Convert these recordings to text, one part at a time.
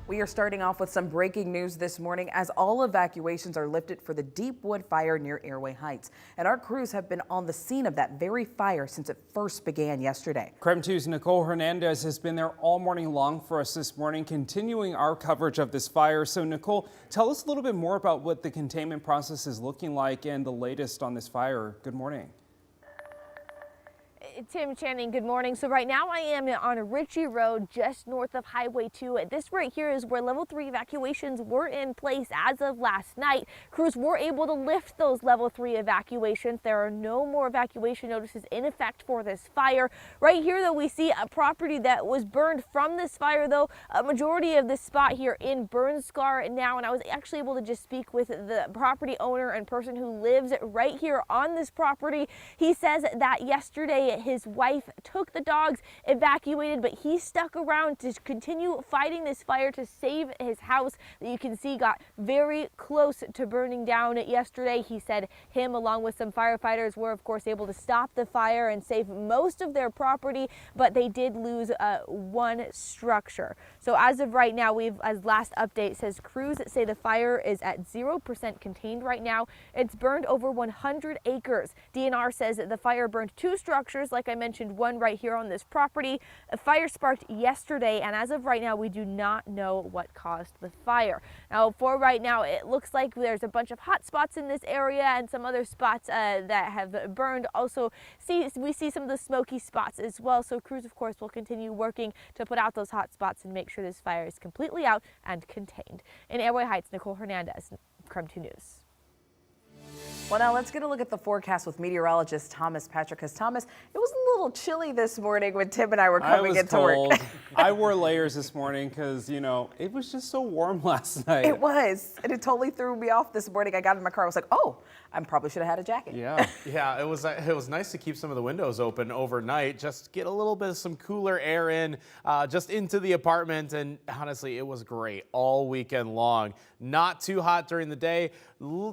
We are starting off with some breaking news this morning as all evacuations are lifted for the deep wood fire near Airway Heights. And our crews have been on the scene of that very fire since it first began yesterday. KREM 2's Nicole Hernandez has been there all morning long for us this morning, continuing our coverage of this fire. So Nicole, tell us a little bit more about what the containment process is looking like and the latest on this fire. Good morning. Tim Channing, good morning. So right now I am on Ritchie Road just north of Highway 2. This right here is where level 3 evacuations were in place as of last night. Crews were able to lift those level 3 evacuations. There are no more evacuation notices in effect for this fire. Right here though, we see a property that was burned from this fire though. A majority of this spot here in burn scar now, and I was actually able to just speak with the property owner and person who lives right here on this property. He says that yesterday his wife took the dogs, evacuated, but he stuck around to continue fighting this fire to save his house that you can see got very close to burning down yesterday. He said him along with some firefighters were of course able to stop the fire and save most of their property, but they did lose one structure. So as of right now, as last update says, crews say the fire is at 0% contained right now. It's burned over 100 acres. DNR says that the fire burned 2 structures, like I mentioned, one right here on this property. A fire sparked yesterday, and as of right now, we do not know what caused the fire. Now, for right now, it looks like there's a bunch of hot spots in this area and some other spots that have burned. Also, we see some of the smoky spots as well. So crews, of course, will continue working to put out those hot spots and make sure this fire is completely out and contained. In Airway Heights, Nicole Hernandez, KREM 2 News. Well, now let's get a look at the forecast with meteorologist Thomas Patrick. Because Thomas, it was a little chilly this morning when Tim and I were coming into work. I wore layers this morning because, you know, it was just so warm last night. It was, and it totally threw me off this morning. I got in my car, I was like, oh, I probably should have had a jacket. Yeah, yeah, it was nice to keep some of the windows open overnight, just get a little bit of some cooler air in, just into the apartment, and honestly, it was great all weekend long. Not too hot during the day.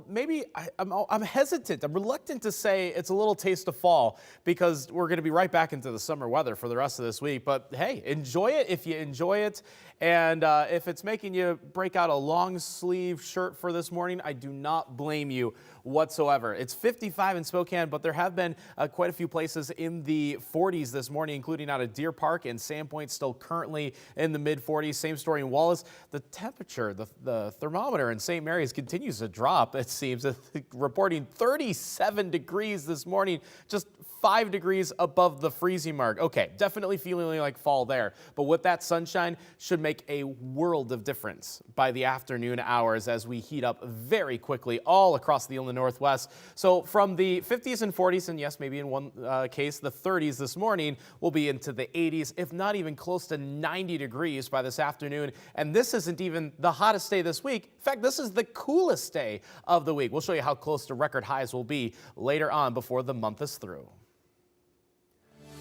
Maybe I'm hesitant. I'm reluctant to say it's a little taste of fall because we're going to be right back into the summer weather for the rest of this week. But hey, enjoy it if you enjoy it. And if it's making you break out a long sleeve shirt for this morning, I do not blame you whatsoever. It's 55 in Spokane, but there have been quite a few places in the 40s this morning, including out of Deer Park and Sandpoint, still currently in the mid 40s. Same story in Wallace. The temperature, the thermometer in St. Mary's continues to drop, it seems, reporting 37 degrees this morning, just 5 degrees above the freezing mark. Okay, definitely feeling like fall there. But with that sunshine should make a world of difference by the afternoon hours as we heat up very quickly all across the inland Northwest. So from the 50s and 40s, and yes, maybe in one case, the 30s this morning, we'll be into the 80s, if not even close to 90 degrees by this afternoon. And this isn't even the hottest day this week. In fact, this is the coolest day of the week. We'll show you how close to record highs will be later on before the month is through.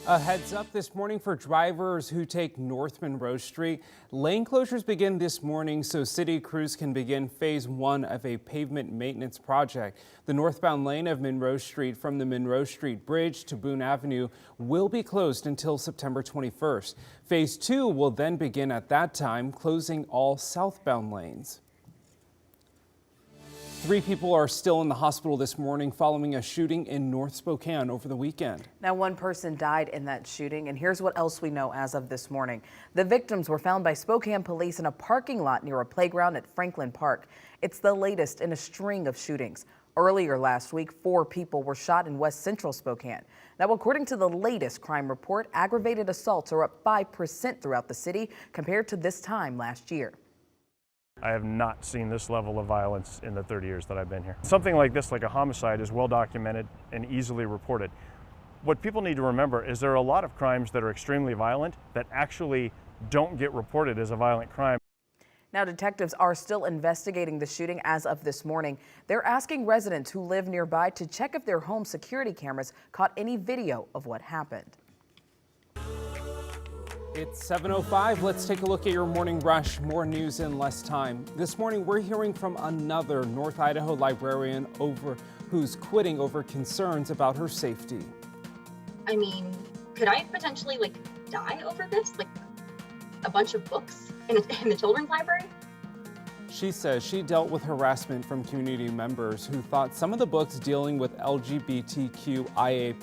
A heads up this morning for drivers who take North Monroe Street. Lane closures begin this morning so city crews can begin phase 1 of a pavement maintenance project. The northbound lane of Monroe Street from the Monroe Street Bridge to Boone Avenue will be closed until September 21st. Phase 2 will then begin at that time, closing all southbound lanes. 3 people are still in the hospital this morning following a shooting in North Spokane over the weekend. Now, 1 person died in that shooting, and here's what else we know as of this morning. The victims were found by Spokane police in a parking lot near a playground at Franklin Park. It's the latest in a string of shootings. Earlier last week, 4 people were shot in West Central Spokane. Now, according to the latest crime report, aggravated assaults are up 5% throughout the city compared to this time last year. I have not seen this level of violence in the 30 years that I've been here. Something like this, like a homicide, is well documented and easily reported. What people need to remember is there are a lot of crimes that are extremely violent that actually don't get reported as a violent crime. Now, detectives are still investigating the shooting as of this morning. They're asking residents who live nearby to check if their home security cameras caught any video of what happened. It's 7:05. Let's take a look at your morning rush. More news in less time. This morning, we're hearing from another North Idaho librarian who's quitting over concerns about her safety. I mean, could I potentially die over this? a bunch of books in the children's library? She says she dealt with harassment from community members who thought some of the books dealing with LGBTQIA+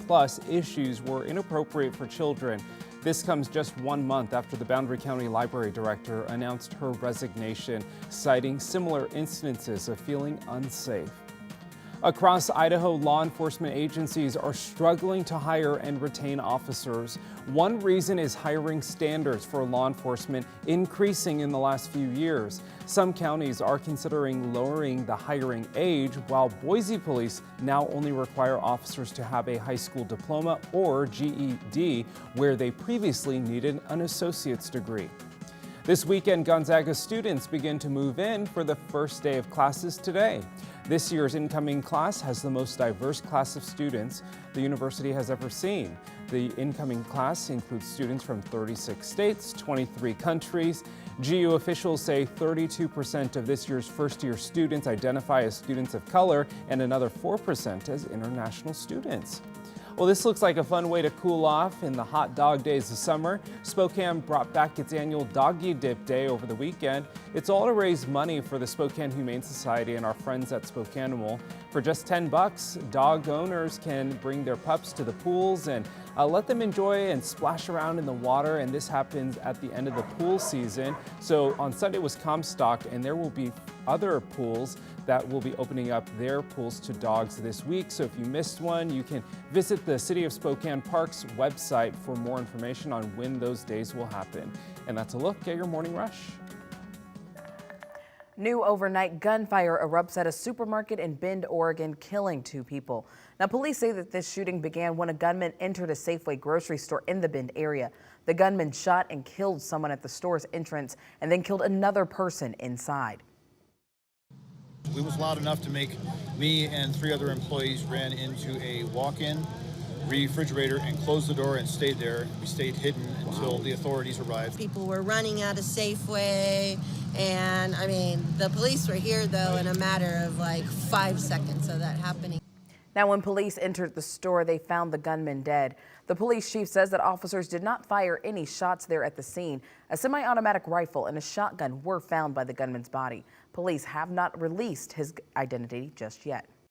issues were inappropriate for children. This comes just 1 month after the Boundary County Library Director announced her resignation, citing similar instances of feeling unsafe. Across Idaho, law enforcement agencies are struggling to hire and retain officers. One reason is hiring standards for law enforcement increasing in the last few years. Some counties are considering lowering the hiring age, while Boise police now only require officers to have a high school diploma or GED, where they previously needed an associate's degree. This weekend, Gonzaga students begin to move in for the first day of classes today. This year's incoming class has the most diverse class of students the university has ever seen. The incoming class includes students from 36 states, 23 countries. GU officials say 32% of this year's first-year students identify as students of color and another 4% as international students. Well, this looks like a fun way to cool off in the hot dog days of summer. Spokane brought back its annual Doggy Dip Day over the weekend. It's all to raise money for the Spokane Humane Society and our friends at Spokanimal. For just $10, dog owners can bring their pups to the pools and let them enjoy and splash around in the water, and this happens at the end of the pool season. So on Sunday was Comstock, and there will be other pools that will be opening up their pools to dogs this week. So if you missed one, you can visit the City of Spokane Parks website for more information on when those days will happen. And that's a look at your morning rush. New overnight gunfire erupts at a supermarket in Bend, Oregon, killing 2 people. Now, police say that this shooting began when a gunman entered a Safeway grocery store in the Bend area. The gunman shot and killed someone at the store's entrance and then killed another person inside. It was loud enough to make me and 3 other employees ran into a walk-in refrigerator and closed the door and stayed there. We stayed hidden until the authorities arrived. People were running out of Safeway, and I mean, the police were here though in a matter of like 5 seconds of that happening. Now, when police entered the store, they found the gunman dead. The police chief says that officers did not fire any shots there at the scene. A semi-automatic rifle and a shotgun were found by the gunman's body. Police have not released his identity just yet.